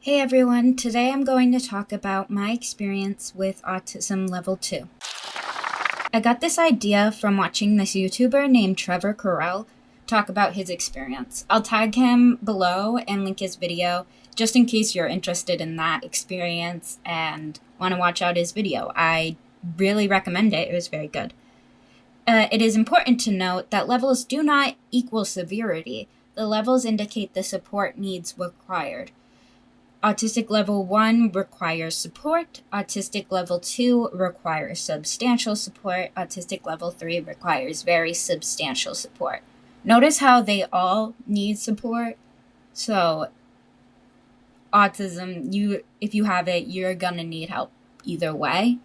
Hey everyone, today I'm going to talk about my experience with Autism Level 2. I got this idea from watching this YouTuber named Trevor Carell talk about his experience. I'll tag him below and link his video just in case you're interested in that experience and want to watch out his video. I really recommend it. It was very good. It is important to note that levels do not equal severity. The levels indicate the support needs required. Autistic Level 1 requires support. Autistic Level 2 requires substantial support. Autistic Level 3 requires very substantial support. Notice how they all need support. So, autism, if you have it, you're gonna need help either way.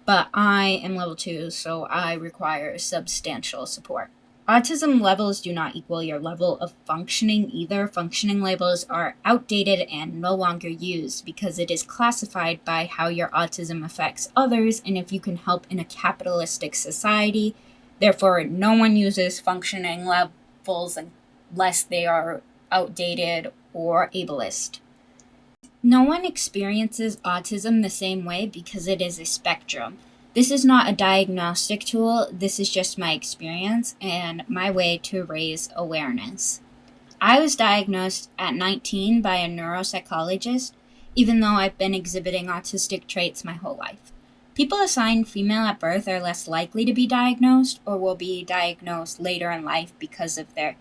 But I am Level 2, so I require substantial support. Autism levels do not equal your level of functioning either. Functioning labels are outdated and no longer used because it is classified by how your autism affects others and if you can help in a capitalistic society. Therefore, no one uses functioning levels unless they are outdated or ableist. No one experiences autism the same way because it is a spectrum. This is not a diagnostic tool, this is just my experience and my way to raise awareness. I was diagnosed at 19 by a neuropsychologist, even though I've been exhibiting autistic traits my whole life. People assigned female at birth are less likely to be diagnosed or will be diagnosed later in life because of their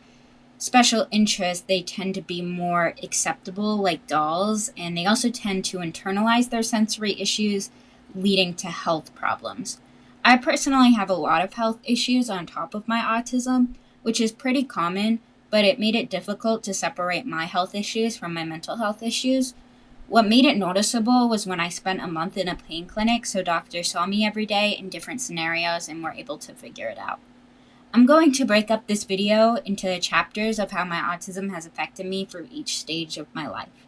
special interests. They tend to be more acceptable, like dolls, and they also tend to internalize their sensory issues, leading to health problems. I personally have a lot of health issues on top of my autism, which is pretty common, but it made it difficult to separate my health issues from my mental health issues. What made it noticeable was when I spent a month in a pain clinic, so doctors saw me every day in different scenarios and were able to figure it out. I'm going to break up this video into chapters of how my autism has affected me through each stage of my life.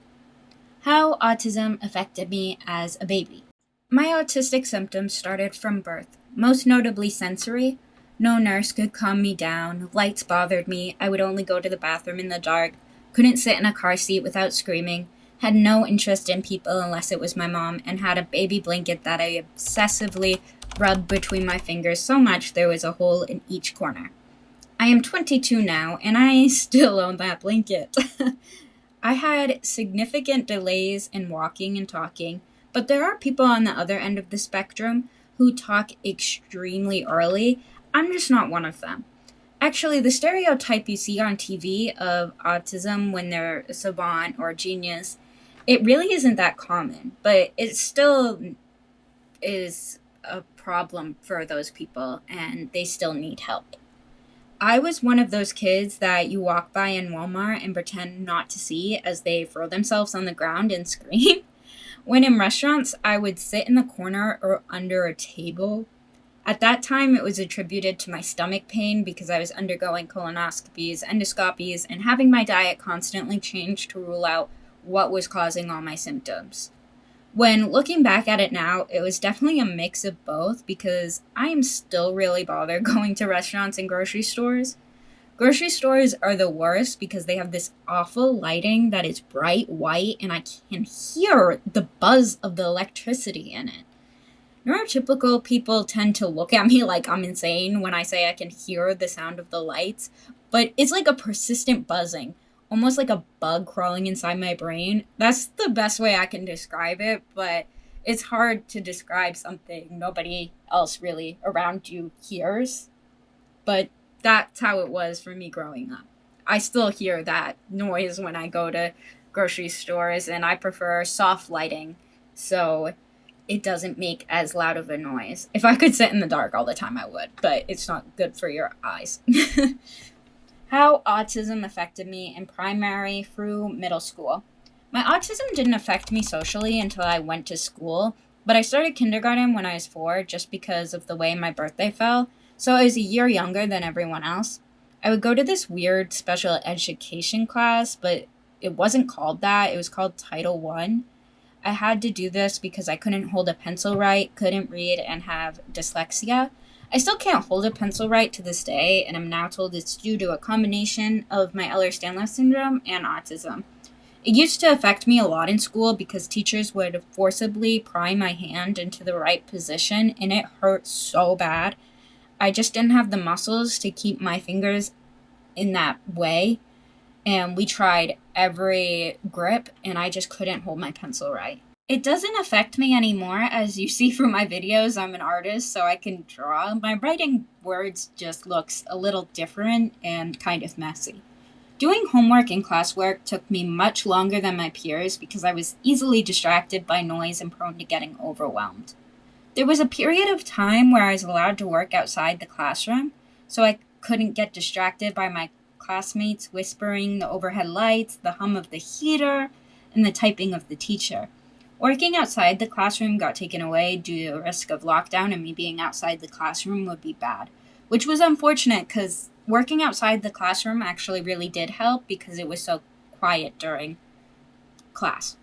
How autism affected me as a baby. My autistic symptoms started from birth, most notably sensory. No nurse could calm me down, lights bothered me, I would only go to the bathroom in the dark, couldn't sit in a car seat without screaming, had no interest in people unless it was my mom, and had a baby blanket that I obsessively rubbed between my fingers so much there was a hole in each corner. I am 22 now, and I still own that blanket. I had significant delays in walking and talking, but there are people on the other end of the spectrum who talk extremely early. I'm just not one of them. Actually, the stereotype you see on TV of autism when they're a savant or a genius, it really isn't that common, but it still is a problem for those people, and they still need help. I was one of those kids that you walk by in Walmart and pretend not to see as they throw themselves on the ground and scream. When in restaurants, I would sit in the corner or under a table. At that time, it was attributed to my stomach pain because I was undergoing colonoscopies, endoscopies, and having my diet constantly changed to rule out what was causing all my symptoms. When looking back at it now, it was definitely a mix of both because I am still really bothered going to restaurants and grocery stores. Grocery stores are the worst because they have this awful lighting that is bright white and I can hear the buzz of the electricity in it. Neurotypical people tend to look at me like I'm insane when I say I can hear the sound of the lights, but it's like a persistent buzzing, almost like a bug crawling inside my brain. That's the best way I can describe it, but it's hard to describe something nobody else really around you hears. But that's how it was for me growing up. I still hear that noise when I go to grocery stores, and I prefer soft lighting so it doesn't make as loud of a noise. If I could sit in the dark all the time, I would, but it's not good for your eyes. How autism affected me in primary through middle school. My autism didn't affect me socially until I went to school, but I started kindergarten when I was 4 just because of the way my birthday fell. So I was a year younger than everyone else. I would go to this weird special education class, but it wasn't called that. It was called Title I. I had to do this because I couldn't hold a pencil right, couldn't read, and have dyslexia. I still can't hold a pencil right to this day, and I'm now told it's due to a combination of my Ehlers-Danlos syndrome and autism. It used to affect me a lot in school because teachers would forcibly pry my hand into the right position, and it hurt so bad. I just didn't have the muscles to keep my fingers in that way, and we tried every grip, and I just couldn't hold my pencil right. It doesn't affect me anymore. As you see from my videos, I'm an artist, so I can draw. My writing words just looks a little different and kind of messy. Doing homework and classwork took me much longer than my peers because I was easily distracted by noise and prone to getting overwhelmed. There was a period of time where I was allowed to work outside the classroom, so I couldn't get distracted by my classmates whispering, the overhead lights, the hum of the heater, and the typing of the teacher. Working outside the classroom got taken away due to the risk of lockdown, and me being outside the classroom would be bad, which was unfortunate because working outside the classroom actually really did help because it was so quiet during class.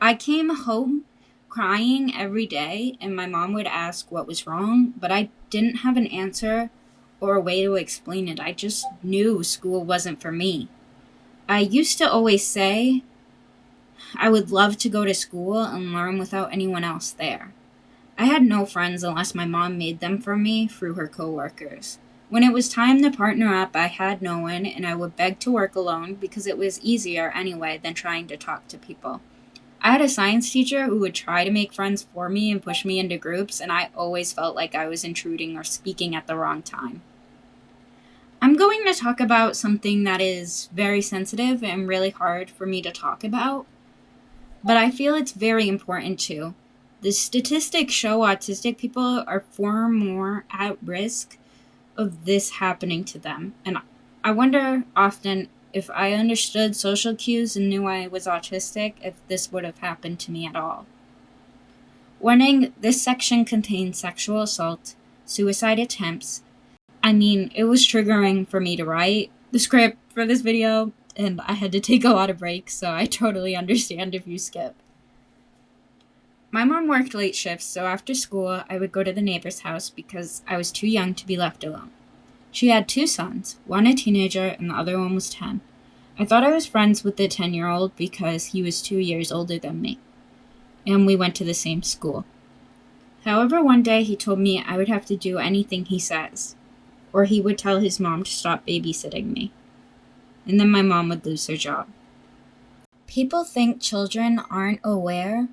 I came home crying every day, and my mom would ask what was wrong, but I didn't have an answer or a way to explain it. I just knew school wasn't for me. I used to always say I would love to go to school and learn without anyone else there. I had no friends unless my mom made them for me through her coworkers. When it was time to partner up, I had no one, and I would beg to work alone because it was easier anyway than trying to talk to people. I had a science teacher who would try to make friends for me and push me into groups, and I always felt like I was intruding or speaking at the wrong time. I'm going to talk about something that is very sensitive and really hard for me to talk about, but I feel it's very important too. The statistics show autistic people are far more at risk of this happening to them, and I wonder often if I understood social cues and knew I was autistic, if this would have happened to me at all. Warning, this section contains sexual assault, suicide attempts. It was triggering for me to write the script for this video, and I had to take a lot of breaks, so I totally understand if you skip. My mom worked late shifts, so after school, I would go to the neighbor's house because I was too young to be left alone. She had 2 sons, one a teenager and the other one was 10. I thought I was friends with the 10-year-old because he was 2 years older than me, and we went to the same school. However, one day he told me I would have to do anything he says, or he would tell his mom to stop babysitting me, and then my mom would lose her job. People think children aren't aware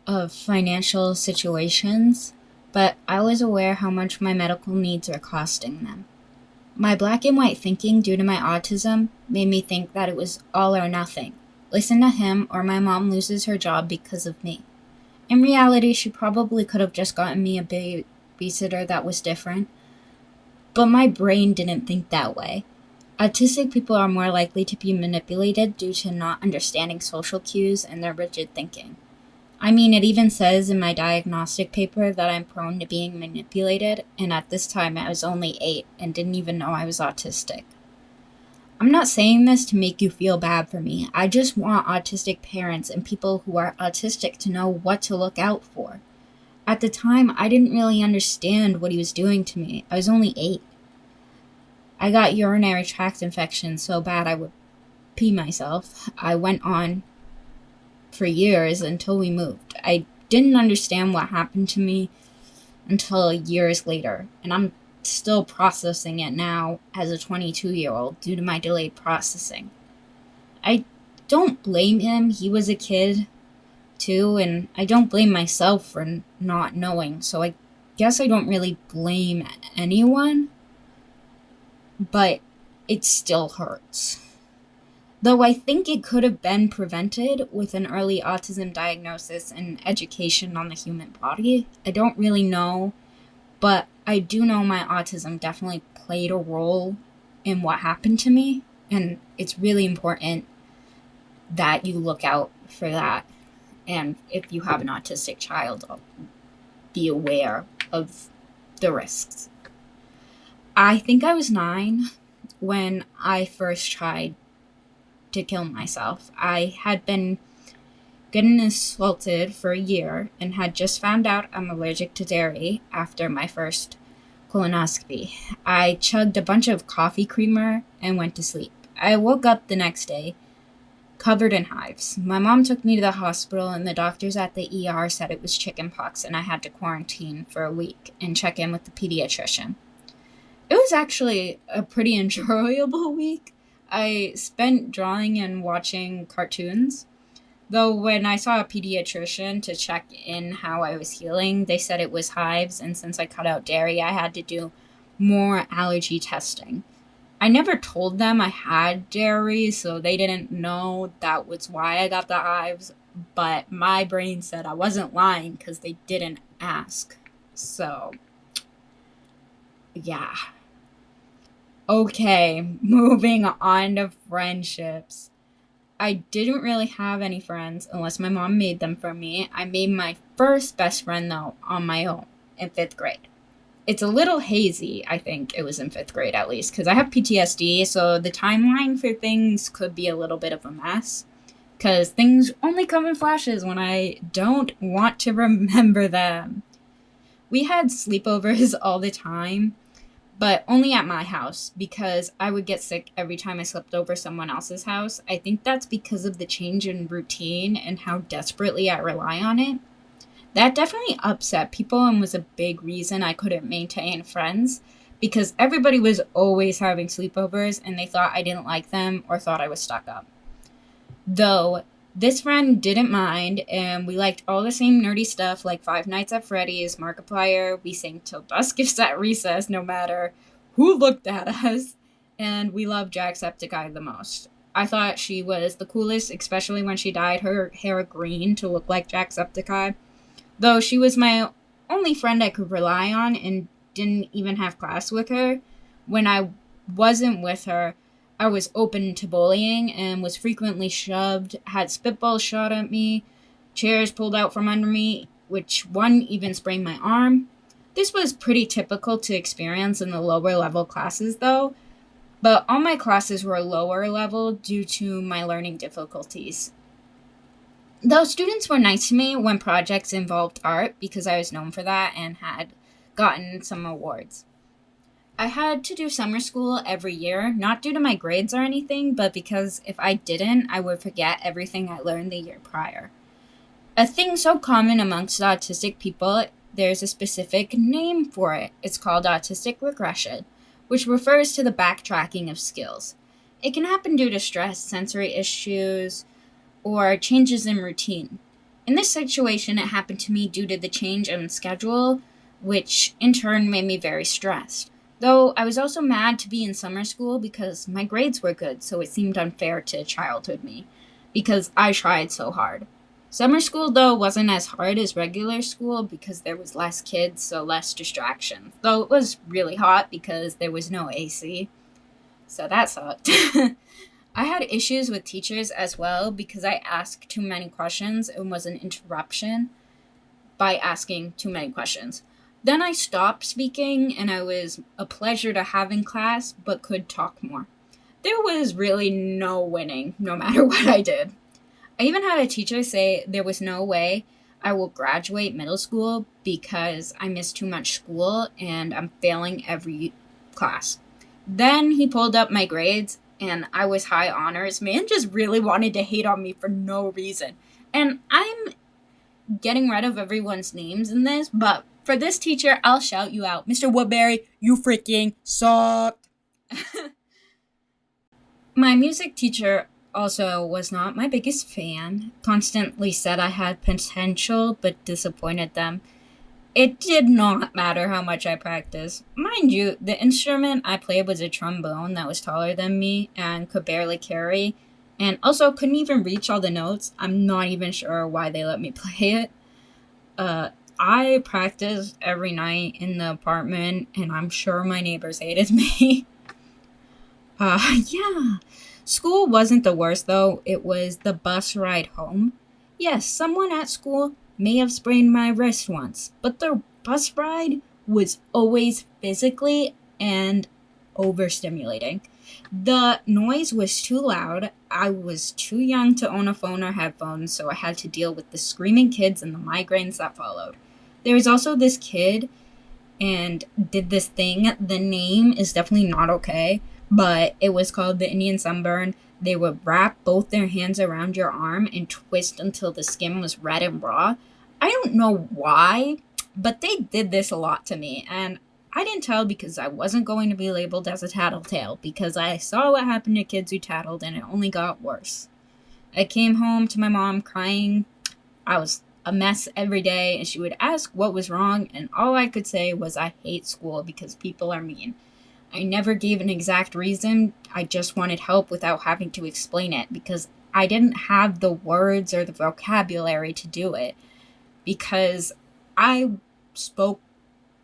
of financial situations, but I was aware how much my medical needs are costing them. My black and white thinking due to my autism made me think that it was all or nothing. Listen to him or my mom loses her job because of me. In reality, she probably could have just gotten me a babysitter that was different, but my brain didn't think that way. Autistic people are more likely to be manipulated due to not understanding social cues and their rigid thinking. It even says in my diagnostic paper that I'm prone to being manipulated, and at this time I was only 8 and didn't even know I was autistic. I'm not saying this to make you feel bad for me. I just want autistic parents and people who are autistic to know what to look out for. At the time, I didn't really understand what he was doing to me. I was only 8. I got urinary tract infection so bad I would pee myself. I went on for years until we moved. I didn't understand what happened to me until years later, and I'm still processing it now as a 22-year-old due to my delayed processing. I don't blame him. He was a kid too, and I don't blame myself for not knowing, so I guess I don't really blame anyone, but it still hurts. Though I think it could have been prevented with an early autism diagnosis and education on the human body. I don't really know, but I do know my autism definitely played a role in what happened to me, and it's really important that you look out for that. And if you have an autistic child, be aware of the risks. I think I was 9 when I first tried to kill myself. I had been getting assaulted for a year and had just found out I'm allergic to dairy after my first colonoscopy. I chugged a bunch of coffee creamer and went to sleep. I woke up the next day covered in hives. My mom took me to the hospital, and the doctors at the ER said it was chickenpox, and I had to quarantine for a week and check in with the pediatrician. It was actually a pretty enjoyable week. I spent drawing and watching cartoons. Though when I saw a pediatrician to check in how I was healing, they said it was hives, and since I cut out dairy, I had to do more allergy testing. I never told them I had dairy, so they didn't know that was why I got the hives, but my brain said I wasn't lying because they didn't ask. So, yeah. Okay, moving on to friendships. I didn't really have any friends unless my mom made them for me. I made my first best friend, though, on my own in 5th grade. It's a little hazy, I think it was in 5th grade at least, because I have PTSD, so the timeline for things could be a little bit of a mess, because things only come in flashes when I don't want to remember them. We had sleepovers all the time, but only at my house, because I would get sick every time I slept over someone else's house. I think that's because of the change in routine and how desperately I rely on it. That definitely upset people and was a big reason I couldn't maintain friends, because everybody was always having sleepovers and they thought I didn't like them or thought I was stuck up. Though, this friend didn't mind, and we liked all the same nerdy stuff like Five Nights at Freddy's, Markiplier, we sang Till Dusk at recess no matter who looked at us, and we loved Jacksepticeye the most. I thought she was the coolest, especially when she dyed her hair green to look like Jacksepticeye. Though she was my only friend I could rely on and didn't even have class with her, when I wasn't with her, I was open to bullying and was frequently shoved, had spitballs shot at me, chairs pulled out from under me, which one even sprained my arm. This was pretty typical to experience in the lower level classes though, but all my classes were lower level due to my learning difficulties. Though students were nice to me when projects involved art because I was known for that and had gotten some awards. I had to do summer school every year, not due to my grades or anything, but because if I didn't, I would forget everything I learned the year prior. A thing so common amongst autistic people, there's a specific name for it. It's called autistic regression, which refers to the backtracking of skills. It can happen due to stress, sensory issues, or changes in routine. In this situation, it happened to me due to the change in schedule, which in turn made me very stressed. Though I was also mad to be in summer school because my grades were good, so it seemed unfair to childhood me, because I tried so hard. Summer school, though, wasn't as hard as regular school because there was less kids, so less distractions. Though it was really hot because there was no AC. So that sucked. I had issues with teachers as well because I asked too many questions and was an interruption by asking too many questions. Then I stopped speaking and I was a pleasure to have in class, but could talk more. There was really no winning, no matter what I did. I even had a teacher say there was no way I will graduate middle school because I missed too much school and I'm failing every class. Then he pulled up my grades and I was high honors. Man just really wanted to hate on me for no reason. And I'm getting rid of everyone's names in this, but for this teacher, I'll shout you out. Mr. Woodbury, you freaking sucked. My music teacher also was not my biggest fan. Constantly said I had potential, but disappointed them. It did not matter how much I practiced. Mind you, the instrument I played was a trombone that was taller than me and could barely carry, and also couldn't even reach all the notes. I'm not even sure why they let me play it. I practiced every night in the apartment, and I'm sure my neighbors hated me. Yeah. School wasn't the worst, though. It was the bus ride home. Yes, someone at school may have sprained my wrist once, but the bus ride was always physically and overstimulating. The noise was too loud. I was too young to own a phone or headphones, so I had to deal with the screaming kids and the migraines that followed. There was also this kid and did this thing. The name is definitely not okay, but it was called the Indian Sunburn. They would wrap both their hands around your arm and twist until the skin was red and raw. I don't know why, but they did this a lot to me, and I didn't tell because I wasn't going to be labeled as a tattletale, because I saw what happened to kids who tattled and it only got worse. I came home to my mom crying. I was a mess every day, and she would ask what was wrong, and all I could say was I hate school because people are mean. I never gave an exact reason. I just wanted help without having to explain it, because I didn't have the words or the vocabulary to do it, because I spoke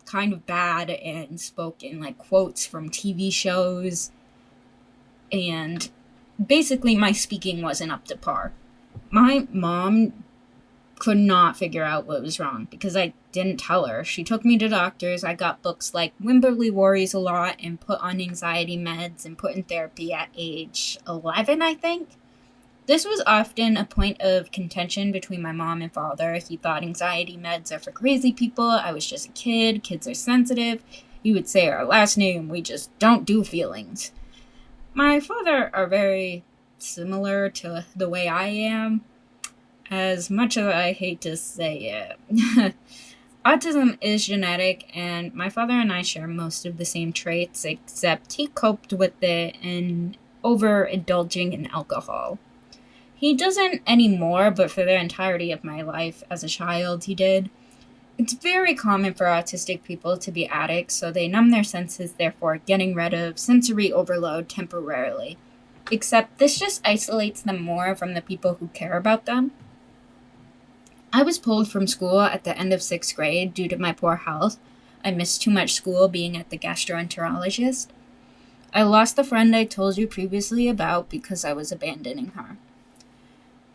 kind of bad and spoke in like quotes from TV shows, and basically my speaking wasn't up to par. My mom could not figure out what was wrong because I didn't tell her. She took me to doctors. I got books like Wimberly Worries a Lot and put on anxiety meds and put in therapy at age 11, I think. This was often a point of contention between my mom and father. He thought anxiety meds are for crazy people. I was just a kid. Kids are sensitive. He would say our last name. We just don't do feelings. My father are very similar to the way I am. As much as I hate to say it. Autism is genetic, and my father and I share most of the same traits, except he coped with it in overindulging in alcohol. He doesn't anymore, but for the entirety of my life as a child, he did. It's very common for autistic people to be addicts, so they numb their senses, therefore getting rid of sensory overload temporarily. Except this just isolates them more from the people who care about them. I was pulled from school at the end of 6th grade due to my poor health. I missed too much school being at the gastroenterologist. I lost the friend I told you previously about because I was abandoning her.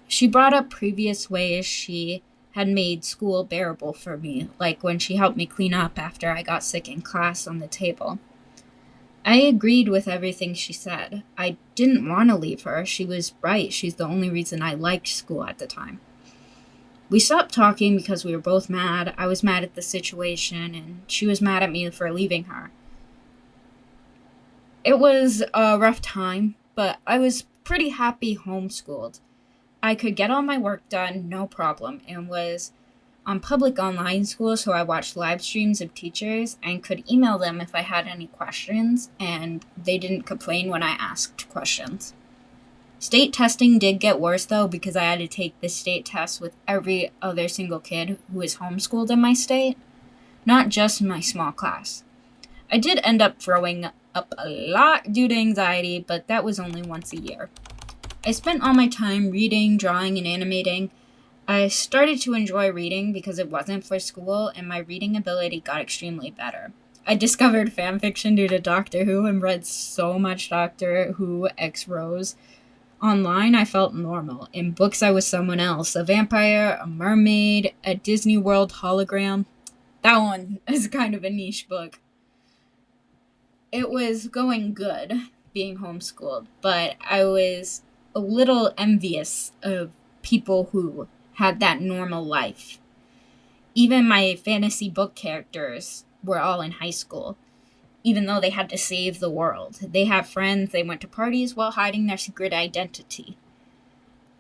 She brought up previous ways she had made school bearable for me, like when she helped me clean up after I got sick in class on the table. I agreed with everything she said. I didn't want to leave her. She was right. She's the only reason I liked school at the time. We stopped talking because we were both mad. I was mad at the situation, and she was mad at me for leaving her. It was a rough time, but I was pretty happy homeschooled. I could get all my work done, no problem, and was on public online school, so I watched live streams of teachers and could email them if I had any questions, and they didn't complain when I asked questions. State testing did get worse, though, because I had to take the state test with every other single kid who is homeschooled in my state, not just my small class. I did end up throwing up a lot due to anxiety, but that was only once a year. I spent all my time reading, drawing, and animating. I started to enjoy reading because it wasn't for school, and my reading ability got extremely better. I discovered fanfiction due to Doctor Who and read so much Doctor Who X Rose. Online, I felt normal. In books, I was someone else. A vampire, a mermaid, a Disney World hologram. That one is kind of a niche book. It was going good, being homeschooled, but I was a little envious of people who had that normal life. Even my fantasy book characters were all in high school, even though they had to save the world. They have friends, they went to parties while hiding their secret identity.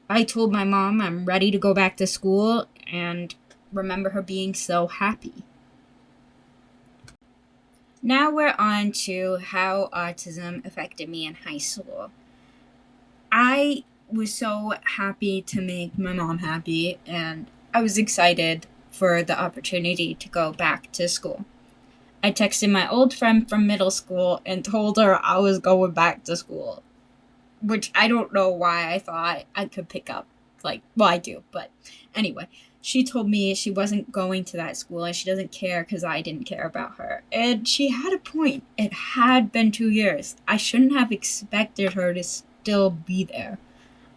I told my mom I'm ready to go back to school, and remember her being so happy. Now we're on to how autism affected me in high school. I was so happy to make my mom happy, and I was excited for the opportunity to go back to school. I texted my old friend from middle school and told her I was going back to school, which I don't know why I thought I could pick up. I do, but anyway, she told me she wasn't going to that school and she doesn't care because I didn't care about her. And she had a point. It had been 2 years. I shouldn't have expected her to still be there.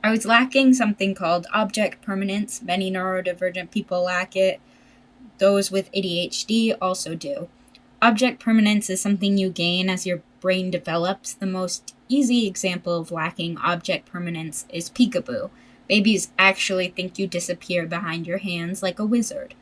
I was lacking something called object permanence. Many neurodivergent people lack it. Those with ADHD also do. Object permanence is something you gain as your brain develops. The most easy example of lacking object permanence is peekaboo. Babies actually think you disappear behind your hands like a wizard.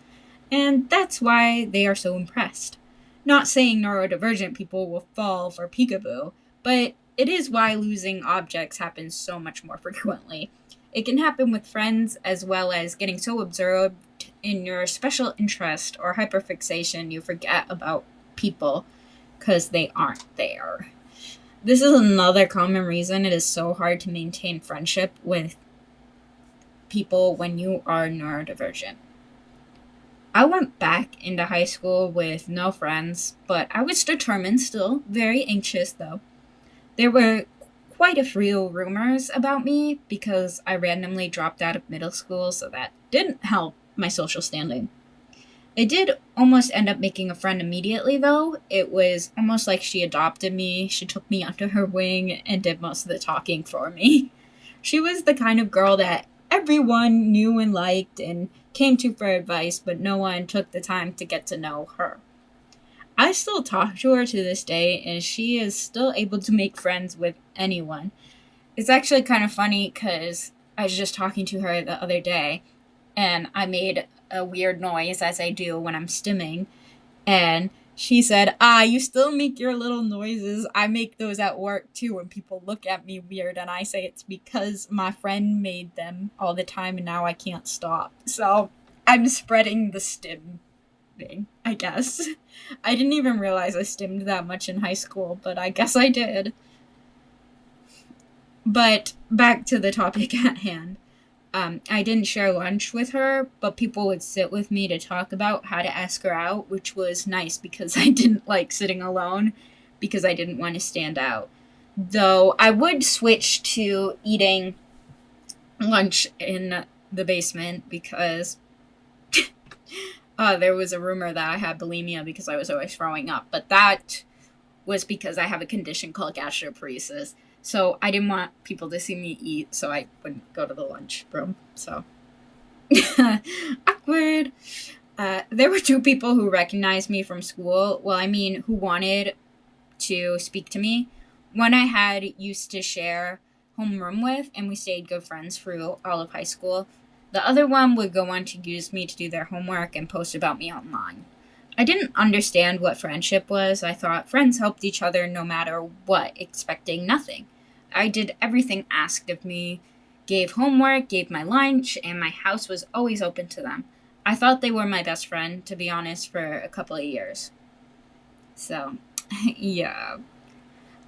And that's why they are so impressed. Not saying neurodivergent people will fall for peekaboo, but it is why losing objects happens so much more frequently. It can happen with friends as well as getting so absorbed in your special interest or hyperfixation you forget about people because they aren't there. This is another common reason it is so hard to maintain friendship with people when you are neurodivergent. I went back into high school with no friends, but I was determined still, very anxious though. There were quite a few rumors about me because I randomly dropped out of middle school, so that didn't help my social standing. I did almost end up making a friend immediately, though. It was almost like she adopted me. She took me under her wing and did most of the talking for me. She was the kind of girl that everyone knew and liked and came to for advice, but no one took the time to get to know her. I still talk to her to this day, and she is still able to make friends with anyone. It's actually kind of funny because I was just talking to her the other day, and I made a weird noise as I do when I'm stimming, and she said, you still make your little noises. I make those at work too when people look at me weird, and I say it's because my friend made them all the time and now I can't stop. So I'm spreading the stim thing, I guess. I didn't even realize I stimmed that much in high school, but I guess I did. But back to the topic at hand. I didn't share lunch with her, but people would sit with me to talk about how to ask her out, which was nice because I didn't like sitting alone because I didn't want to stand out. Though I would switch to eating lunch in the basement because there was a rumor that I had bulimia because I was always throwing up, but that was because I have a condition called gastroparesis. So I didn't want people to see me eat, so I wouldn't go to the lunchroom. So awkward. There were 2 people who recognized me from school. Well, I mean, who wanted to speak to me. One I had used to share homeroom with, and we stayed good friends through all of high school. The other one would go on to use me to do their homework and post about me online. I didn't understand what friendship was. I thought friends helped each other no matter what, expecting nothing. I did everything asked of me, gave homework, gave my lunch, and my house was always open to them. I thought they were my best friend, to be honest, for a couple of years. So, yeah.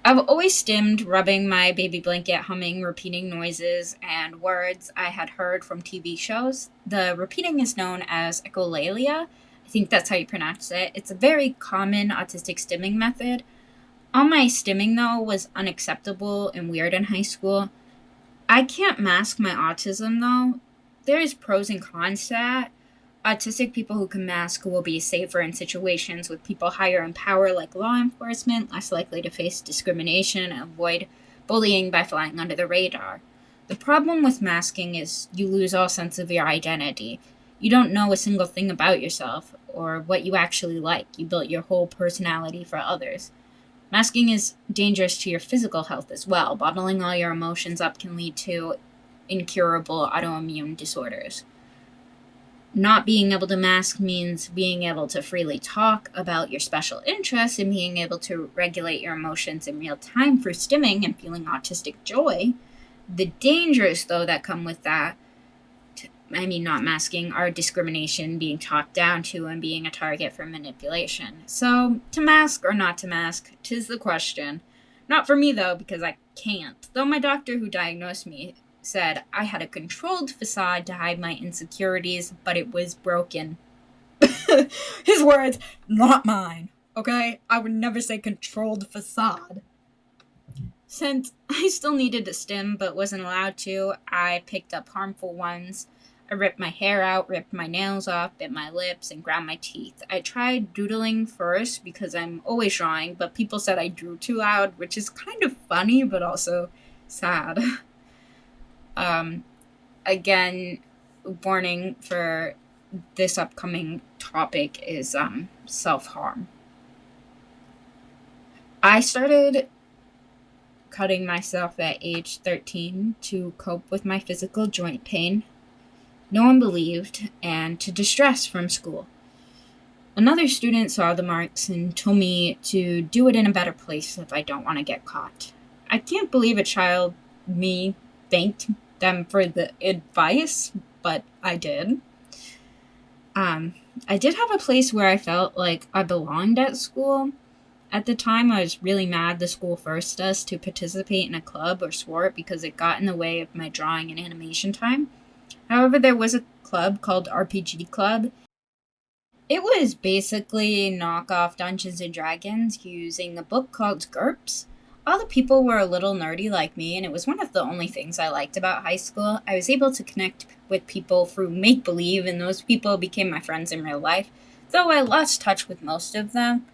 I've always stimmed, rubbing my baby blanket, humming, repeating noises and words I had heard from TV shows. The repeating is known as echolalia. I think that's how you pronounce it. It's a very common autistic stimming method. All my stimming, though, was unacceptable and weird in high school. I can't mask my autism, though. There is pros and cons to that. Autistic people who can mask will be safer in situations with people higher in power like law enforcement, less likely to face discrimination, and avoid bullying by flying under the radar. The problem with masking is you lose all sense of your identity. You don't know a single thing about yourself or what you actually like. You built your whole personality for others. Masking is dangerous to your physical health as well. Bottling all your emotions up can lead to incurable autoimmune disorders. Not being able to mask means being able to freely talk about your special interests and being able to regulate your emotions in real time through stimming and feeling autistic joy. The dangers, though, that come with that, not masking, are discrimination, being talked down to, and being a target for manipulation. So, to mask or not to mask, 'tis the question. Not for me, though, because I can't. Though my doctor who diagnosed me said I had a controlled facade to hide my insecurities, but it was broken. His words, not mine. Okay? I would never say controlled facade. Since I still needed to stim but wasn't allowed to, I picked up harmful ones. I ripped my hair out, ripped my nails off, bit my lips, and ground my teeth. I tried doodling first because I'm always drawing, but people said I drew too loud, which is kind of funny but also sad. Again, warning for this upcoming topic is self-harm. I started cutting myself at age 13 to cope with my physical joint pain. No one believed, and to distress from school. Another student saw the marks and told me to do it in a better place if I don't want to get caught. I can't believe a child me thanked them for the advice, but I did. I did have a place where I felt like I belonged at school. At the time, I was really mad the school forced us to participate in a club or sport because it got in the way of my drawing and animation time. However, there was a club called RPG Club. It was basically knockoff Dungeons and Dragons using a book called GURPS. All the people were a little nerdy like me, and it was one of the only things I liked about high school. I was able to connect with people through make believe, and those people became my friends in real life, though I lost touch with most of them.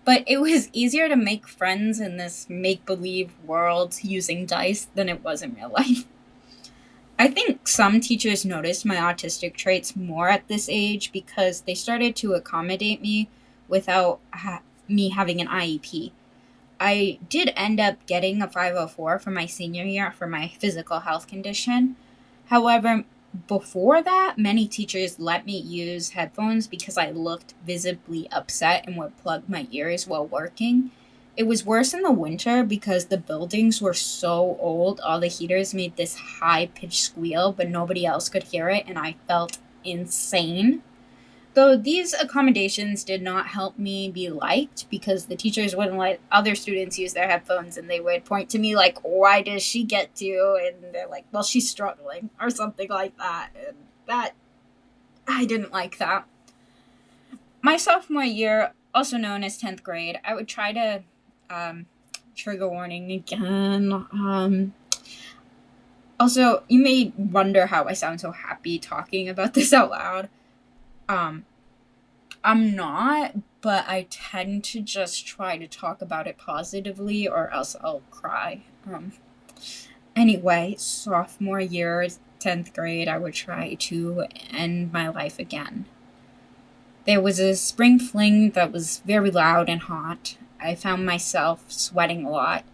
But it was easier to make friends in this make believe world using dice than it was in real life. I think some teachers noticed my autistic traits more at this age because they started to accommodate me without me having an IEP. I did end up getting a 504 for my senior year for my physical health condition. However, before that, many teachers let me use headphones because I looked visibly upset and would plug my ears while working. It was worse in the winter because the buildings were so old, all the heaters made this high-pitched squeal, but nobody else could hear it, and I felt insane. Though these accommodations did not help me be liked because the teachers wouldn't let other students use their headphones, and they would point to me like, why does she get to? And they're like, well, she's struggling, or something like that. And that, I didn't like that. My sophomore year, also known as 10th grade, I would try to, trigger warning again, also, you may wonder how I sound so happy talking about this out loud. I'm not, but I tend to just try to talk about it positively or else I'll cry. Anyway, sophomore year, 10th grade, I would try to end my life again. There was a spring fling that was very loud and hot. I found myself sweating a lot,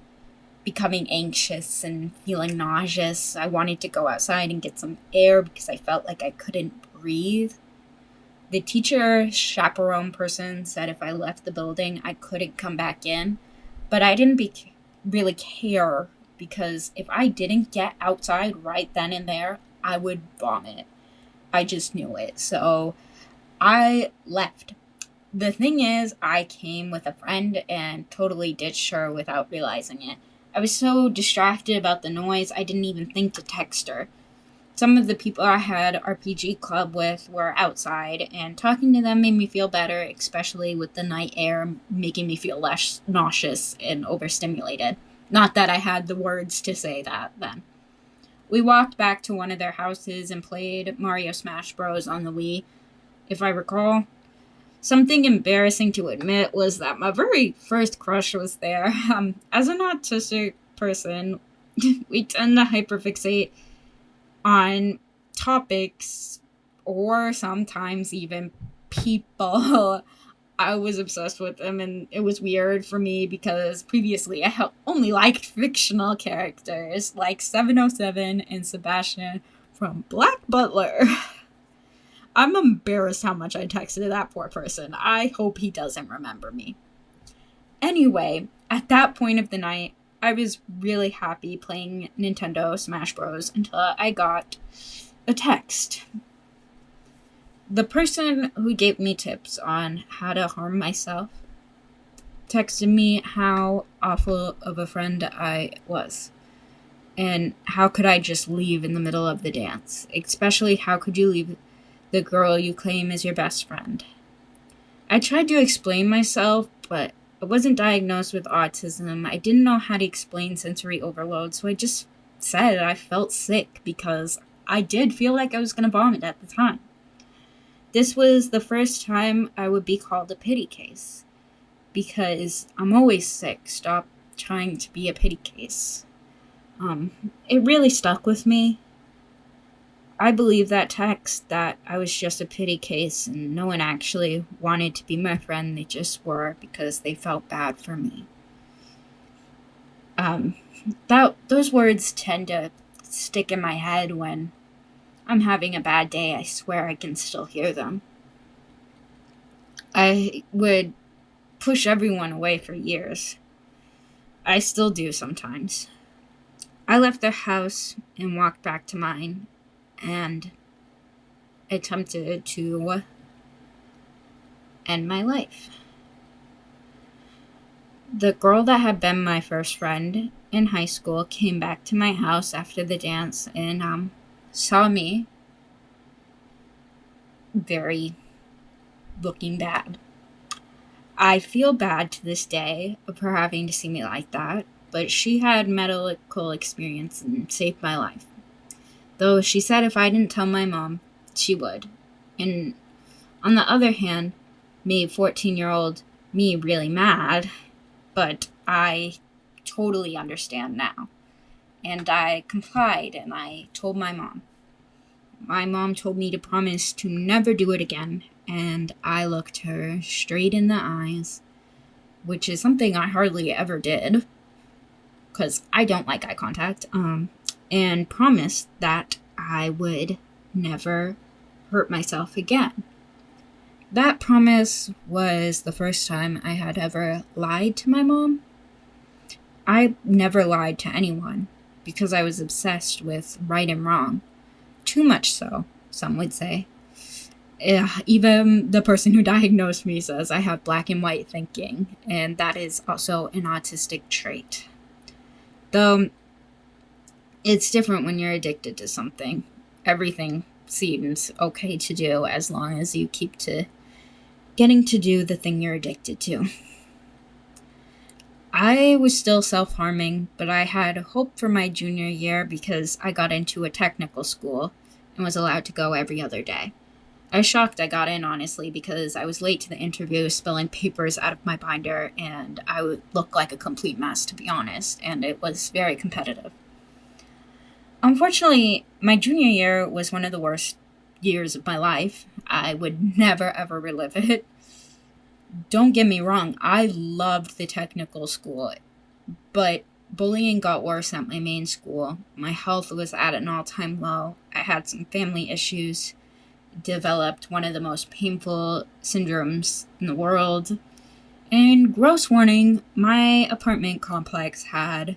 becoming anxious and feeling nauseous. I wanted to go outside and get some air because I felt like I couldn't breathe. The teacher chaperone person said if I left the building, I couldn't come back in, but I didn't really care because if I didn't get outside right then and there, I would vomit. I just knew it, so I left. The thing is, I came with a friend and totally ditched her without realizing it. I was so distracted about the noise, I didn't even think to text her. Some of the people I had RPG Club with were outside, and talking to them made me feel better, especially with the night air making me feel less nauseous and overstimulated. Not that I had the words to say that then. We walked back to one of their houses and played Mario Smash Bros. On the Wii. If I recall, something embarrassing to admit was that my very first crush was there. As an autistic person, we tend to hyperfixate on topics or sometimes even people. I was obsessed with them, and it was weird for me because previously I only liked fictional characters like 707 and Sebastian from Black Butler. I'm embarrassed how much I texted that poor person. I hope he doesn't remember me. Anyway, at that point of the night, I was really happy playing Nintendo Smash Bros. Until I got a text. The person who gave me tips on how to harm myself texted me how awful of a friend I was. And how could I just leave in the middle of the dance? Especially, how could you leave the girl you claim is your best friend? I tried to explain myself, but I wasn't diagnosed with autism. I didn't know how to explain sensory overload, so I just said I felt sick because I did feel like I was going to vomit at the time. This was the first time I would be called a pity case, because I'm always sick. Stop trying to be a pity case. It really stuck with me. I believe that text that I was just a pity case and no one actually wanted to be my friend. They just were because they felt bad for me. Those words tend to stick in my head when I'm having a bad day. I swear I can still hear them. I would push everyone away for years. I still do sometimes. I left their house and walked back to mine and attempted to end my life. The girl that had been my first friend in high school came back to my house after the dance and saw me very looking bad. I feel bad to this day of her having to see me like that, but she had medical experience and saved my life. Though she said if I didn't tell my mom, she would. And on the other hand, made 14-year-old me really mad, but I totally understand now. And I complied and I told my mom. My mom told me to promise to never do it again, and I looked her straight in the eyes, which is something I hardly ever did, because I don't like eye contact, and promised that I would never hurt myself again. That promise was the first time I had ever lied to my mom. I never lied to anyone, because I was obsessed with right and wrong. Too much so, some would say. Even the person who diagnosed me says I have black and white thinking, and that is also an autistic trait. Though, it's different when you're addicted to something. Everything seems okay to do as long as you keep to getting to do the thing you're addicted to. I was still self-harming, but I had hope for my junior year because I got into a technical school and was allowed to go every other day. I was shocked I got in, honestly, because I was late to the interview, spilling papers out of my binder, and I would look like a complete mess, to be honest, and it was very competitive. Unfortunately, my junior year was one of the worst years of my life. I would never, ever relive it. Don't get me wrong, I loved the technical school, but bullying got worse at my main school. My health was at an all-time low. I had some family issues, developed one of the most painful syndromes in the world, and gross warning, my apartment complex had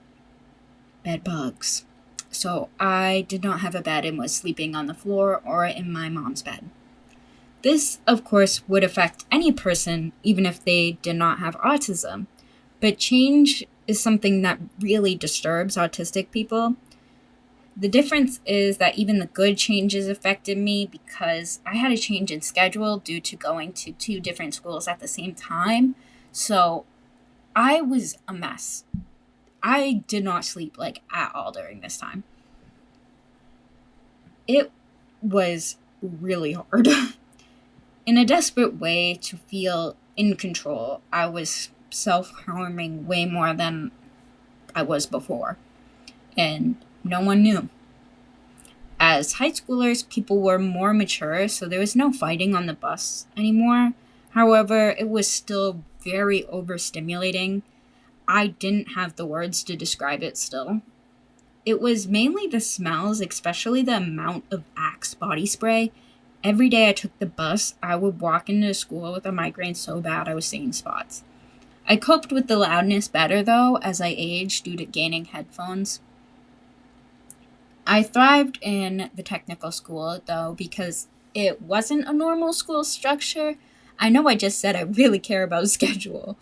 bed bugs. So I did not have a bed and was sleeping on the floor or in my mom's bed. This, of course, would affect any person, even if they did not have autism. But change is something that really disturbs autistic people. The difference is that even the good changes affected me because I had a change in schedule due to going to 2 different schools at the same time. So I was a mess. I did not sleep at all during this time. It was really hard. In a desperate way to feel in control, I was self-harming way more than I was before. And no one knew. As high schoolers, people were more mature, so there was no fighting on the bus anymore. However, it was still very overstimulating. I didn't have the words to describe it still. It was mainly the smells, especially the amount of Axe body spray. Every day I took the bus, I would walk into school with a migraine so bad I was seeing spots. I coped with the loudness better, though, as I aged due to gaining headphones. I thrived in the technical school, though, because it wasn't a normal school structure. I know I just said I really care about schedule,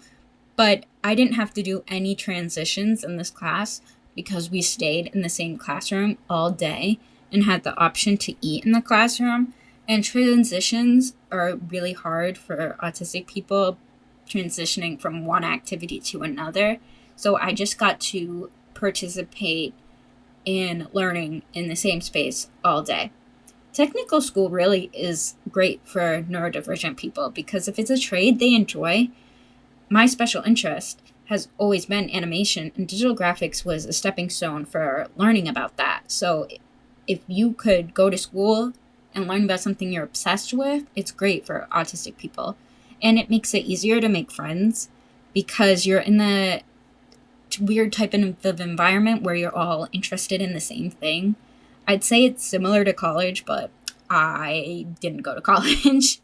but I didn't have to do any transitions in this class because we stayed in the same classroom all day and had the option to eat in the classroom. And transitions are really hard for autistic people, transitioning from one activity to another. So I just got to participate in learning in the same space all day. Technical school really is great for neurodivergent people because if it's a trade they enjoy, my special interest has always been animation, and digital graphics was a stepping stone for learning about that. So if you could go to school and learn about something you're obsessed with, it's great for autistic people. And it makes it easier to make friends because you're in the weird type of environment where you're all interested in the same thing. I'd say it's similar to college, but I didn't go to college.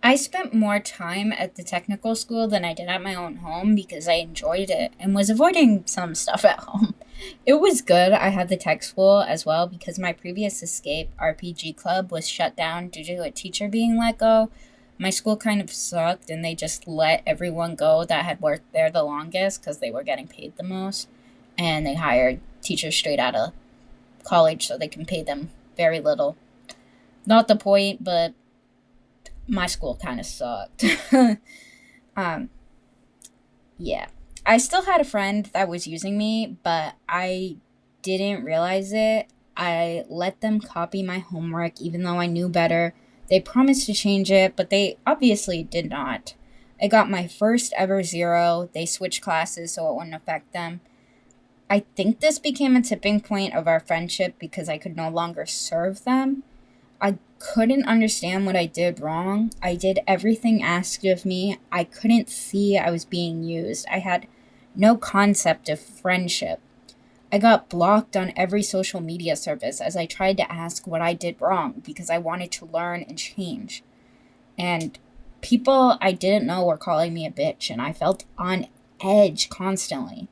I spent more time at the technical school than I did at my own home because I enjoyed it and was avoiding some stuff at home. It was good. I had the tech school as well because my previous escape RPG club was shut down due to a teacher being let go. My school kind of sucked and they just let everyone go that had worked there the longest because they were getting paid the most. And they hired teachers straight out of college so they can pay them very little. Not the point, but my school kind of sucked. um, yeah. I still had a friend that was using me, but I didn't realize it. I let them copy my homework even though I knew better. They promised to change it, but they obviously did not. I got my first ever 0. They switched classes so it wouldn't affect them. I think this became a tipping point of our friendship because I could no longer serve them. I couldn't understand what I did wrong. I did everything asked of me. I couldn't see I was being used. I had no concept of friendship. I got blocked on every social media service as I tried to ask what I did wrong because I wanted to learn and change. And people I didn't know were calling me a bitch, and I felt on edge constantly.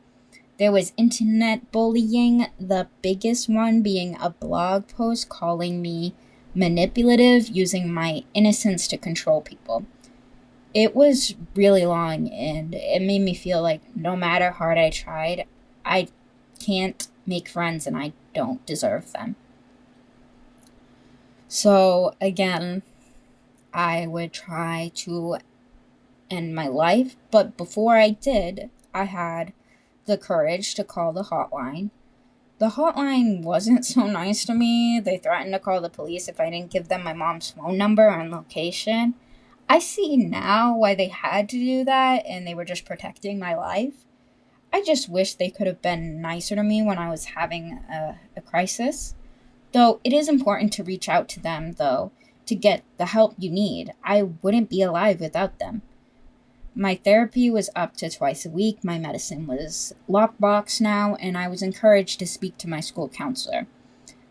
There was internet bullying, the biggest one being a blog post calling me manipulative, using my innocence to control people. It was really long and it made me feel like no matter how hard I tried, I can't make friends and I don't deserve them. So again, I would try to end my life, but before I did, I had the courage to call the hotline. The hotline wasn't so nice to me. They threatened to call the police if I didn't give them my mom's phone number and location. I see now why they had to do that, and they were just protecting my life. I just wish they could have been nicer to me when I was having a crisis. Though it is important to reach out to them, though, to get the help you need. I wouldn't be alive without them. My therapy was up to twice a week, my medicine was lockbox now, and I was encouraged to speak to my school counselor.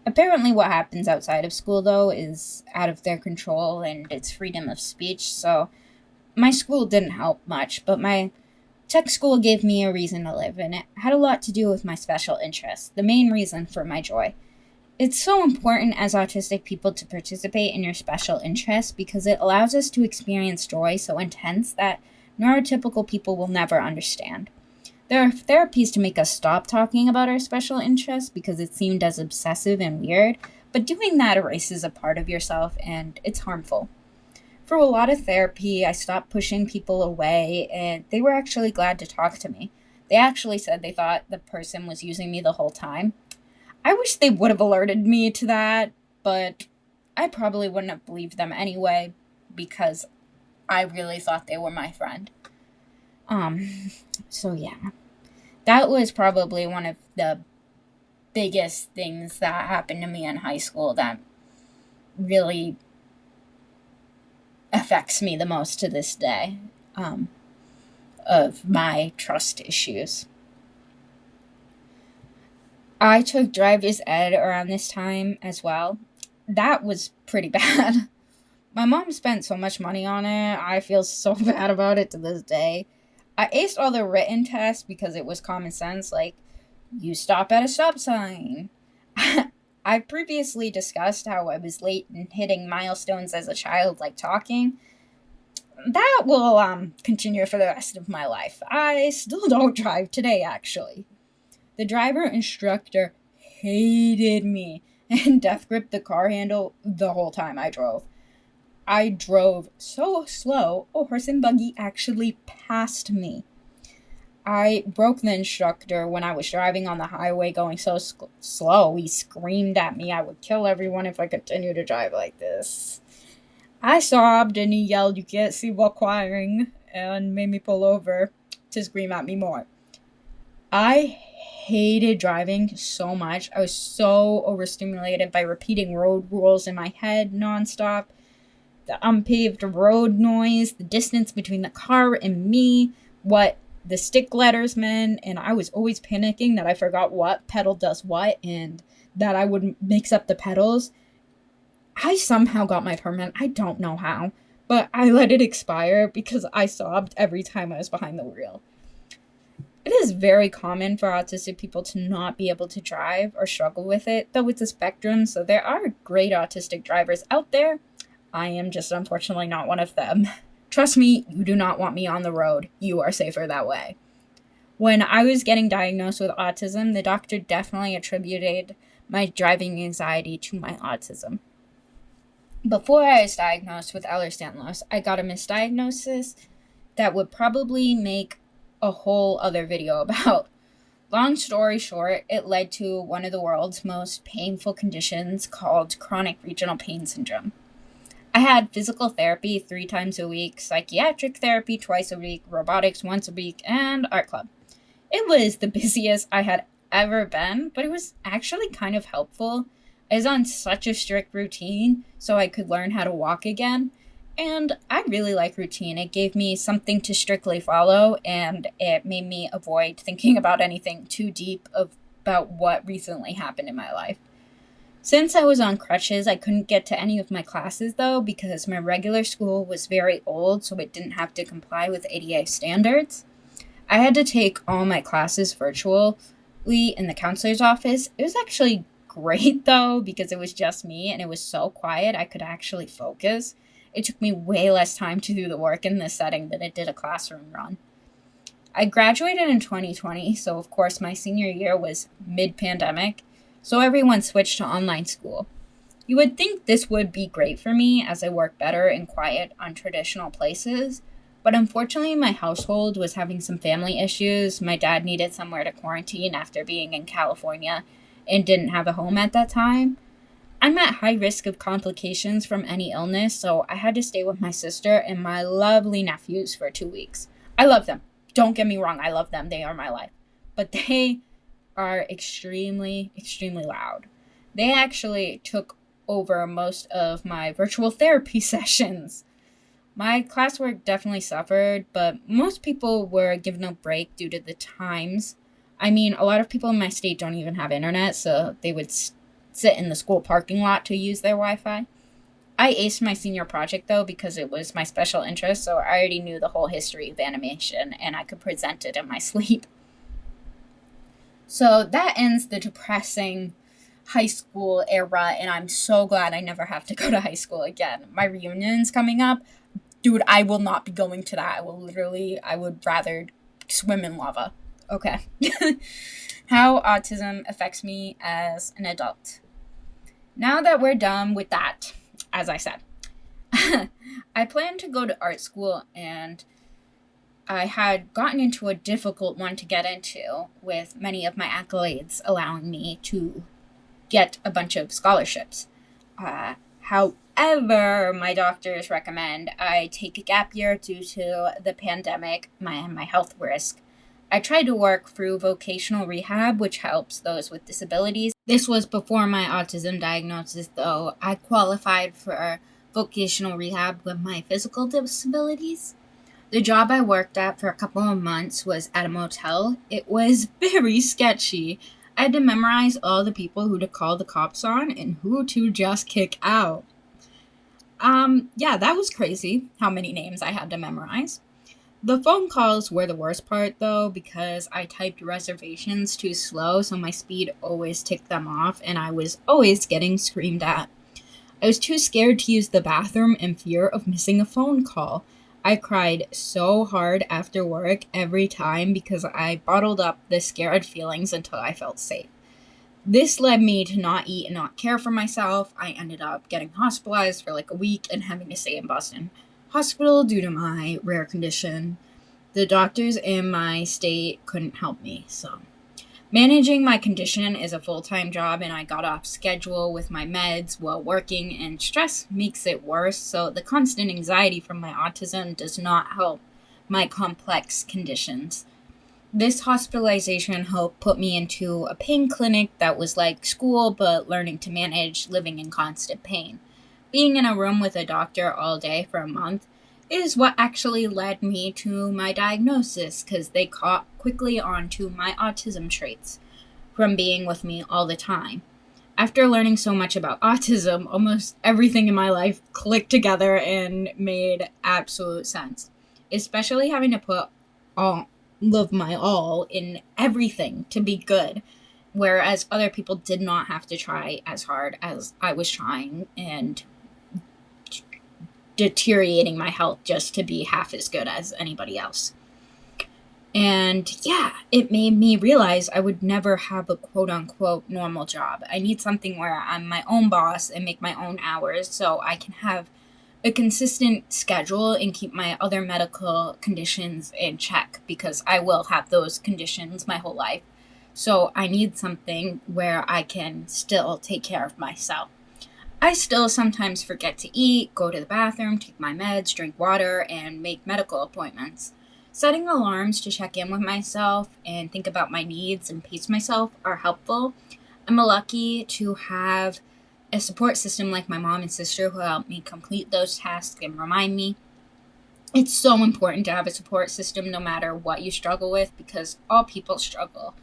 Apparently what happens outside of school, though, is out of their control and it's freedom of speech, so my school didn't help much, but my tech school gave me a reason to live, and it had a lot to do with my special interests, the main reason for my joy. It's so important as autistic people to participate in your special interests because it allows us to experience joy so intense that neurotypical people will never understand. There are therapies to make us stop talking about our special interests because it seemed as obsessive and weird, but doing that erases a part of yourself and it's harmful. For a lot of therapy, I stopped pushing people away and they were actually glad to talk to me. They actually said they thought the person was using me the whole time. I wish they would have alerted me to that, but I probably wouldn't have believed them anyway because I really thought they were my friend. So yeah. That was probably one of the biggest things that happened to me in high school that really affects me the most to this day, of my trust issues. I took driver's ed around this time as well. That was pretty bad. My mom spent so much money on it. I feel so bad about it to this day. I aced all the written tests because it was common sense, like, you stop at a stop sign. I previously discussed how I was late in hitting milestones as a child, like talking. That will continue for the rest of my life. I still don't drive today, actually. The driver instructor hated me and death gripped the car handle the whole time I drove. I drove so slow, a horse and buggy actually passed me. I broke the instructor when I was driving on the highway going so slow. He screamed at me I would kill everyone if I continued to drive like this. I sobbed and he yelled, "You can't see while crying," and made me pull over to scream at me more. I hated driving so much. I was so overstimulated by repeating road rules in my head nonstop. The unpaved road noise, the distance between the car and me, what the stick letters meant, and I was always panicking that I forgot what pedal does what and that I would mix up the pedals. I somehow got my permit. I don't know how, but I let it expire because I sobbed every time I was behind the wheel. It is very common for autistic people to not be able to drive or struggle with it, though it's a spectrum, so there are great autistic drivers out there. I am just unfortunately not one of them. Trust me, you do not want me on the road. You are safer that way. When I was getting diagnosed with autism, the doctor definitely attributed my driving anxiety to my autism. Before I was diagnosed with Ehlers-Danlos, I got a misdiagnosis that would probably make a whole other video about. Long story short, it led to one of the world's most painful conditions called chronic regional pain syndrome. I had physical therapy 3 times a week, psychiatric therapy twice a week, robotics once a week, and art club. It was the busiest I had ever been, but it was actually kind of helpful. I was on such a strict routine so I could learn how to walk again. And I really like routine. It gave me something to strictly follow, and it made me avoid thinking about anything too deep about what recently happened in my life. Since I was on crutches, I couldn't get to any of my classes, though, because my regular school was very old, so it didn't have to comply with ADA standards. I had to take all my classes virtually in the counselor's office. It was actually great, though, because it was just me, and it was so quiet I could actually focus. It took me way less time to do the work in this setting than it did a classroom run. I graduated in 2020, so of course my senior year was mid-pandemic, so everyone switched to online school. You would think this would be great for me as I work better in quiet, untraditional places, but unfortunately my household was having some family issues. My dad needed somewhere to quarantine after being in California and didn't have a home at that time. I'm at high risk of complications from any illness, so I had to stay with my sister and my lovely nephews for 2 weeks. I love them. Don't get me wrong, I love them. They are my life. But they are extremely, extremely loud. They actually took over most of my virtual therapy sessions. My classwork definitely suffered, but most people were given a break due to the times. I mean, a lot of people in my state don't even have internet, so they would sit in the school parking lot to use their Wi-Fi. I aced my senior project, though, because it was my special interest, so I already knew the whole history of animation, and I could present it in my sleep. So that ends the depressing high school era, and I'm so glad I never have to go to high school again. My reunion's coming up. Dude, I will not be going to that. I would rather swim in lava. Okay. How autism affects me as an adult. Now that we're done with that, as I said, I plan to go to art school, and I had gotten into a difficult one to get into, with many of my accolades allowing me to get a bunch of scholarships. However, my doctors recommend I take a gap year due to the pandemic and my health risk. I tried to work through vocational rehab, which helps those with disabilities. This was before my autism diagnosis, though. I qualified for vocational rehab with my physical disabilities. The job I worked at for a couple of months was at a motel. It was very sketchy. I had to memorize all the people who to call the cops on and who to just kick out. That was crazy, how many names I had to memorize. The phone calls were the worst part, though, because I typed reservations too slow, so my speed always ticked them off, and I was always getting screamed at. I was too scared to use the bathroom in fear of missing a phone call. I cried so hard after work every time because I bottled up the scared feelings until I felt safe. This led me to not eat and not care for myself. I ended up getting hospitalized for like a week and having to stay in Boston Hospital due to my rare condition. The doctors in my state couldn't help me, so managing my condition is a full-time job, and I got off schedule with my meds while working, and stress makes it worse, so the constant anxiety from my autism does not help my complex conditions. This hospitalization helped put me into a pain clinic that was like school, but learning to manage living in constant pain. Being in a room with a doctor all day for a month is what actually led me to my diagnosis, because they caught quickly on to my autism traits from being with me all the time. After learning so much about autism, almost everything in my life clicked together and made absolute sense, especially having to put love my all in everything to be good, whereas other people did not have to try as hard as I was trying and deteriorating my health just to be half as good as anybody else. And yeah, it made me realize I would never have a quote unquote normal job. I need something where I'm my own boss and make my own hours so I can have a consistent schedule and keep my other medical conditions in check, because I will have those conditions my whole life. So I need something where I can still take care of myself. I still sometimes forget to eat, go to the bathroom, take my meds, drink water, and make medical appointments. Setting alarms to check in with myself and think about my needs and pace myself are helpful. I'm lucky to have a support system like my mom and sister who help me complete those tasks and remind me. It's so important to have a support system no matter what you struggle with, because all people struggle.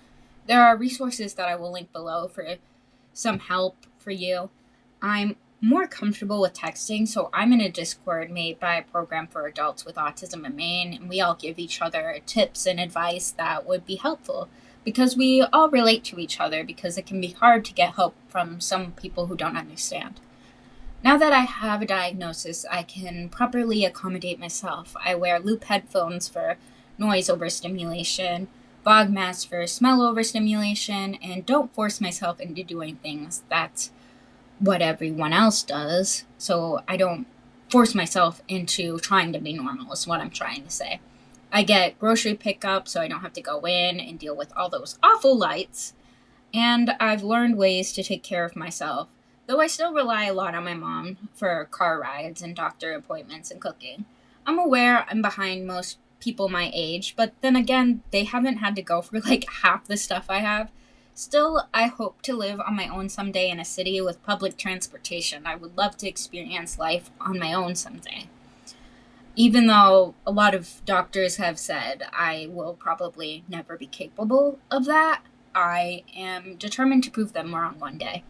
There are resources that I will link below for some help for you. I'm more comfortable with texting, so I'm in a Discord made by a program for adults with autism in Maine, and we all give each other tips and advice that would be helpful, because we all relate to each other, because it can be hard to get help from some people who don't understand. Now that I have a diagnosis, I can properly accommodate myself. I wear loop headphones for noise overstimulation, fog masks for smell overstimulation, and don't force myself into doing things that's what everyone else does. So I don't force myself into trying to be normal, is what I'm trying to say. I get grocery pickup so I don't have to go in and deal with all those awful lights. And I've learned ways to take care of myself, though I still rely a lot on my mom for car rides and doctor appointments and cooking. I'm aware I'm behind most people my age, but then again, they haven't had to go for like half the stuff I have. Still, I hope to live on my own someday in a city with public transportation. I would love to experience life on my own someday. Even though a lot of doctors have said I will probably never be capable of that, I am determined to prove them wrong one day.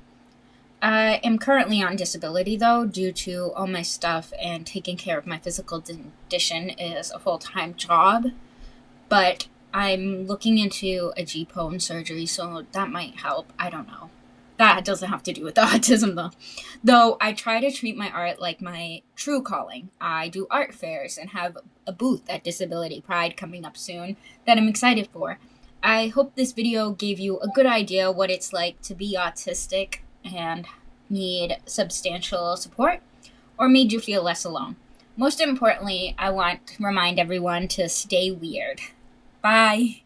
I am currently on disability, though, due to all my stuff, and taking care of my physical condition is a full-time job. But I'm looking into a G-pone surgery, so that might help. I don't know. That doesn't have to do with the autism, though. Though I try to treat my art like my true calling. I do art fairs and have a booth at Disability Pride coming up soon that I'm excited for. I hope this video gave you a good idea what it's like to be autistic and need substantial support, or made you feel less alone. Most importantly, I want to remind everyone to stay weird. Bye.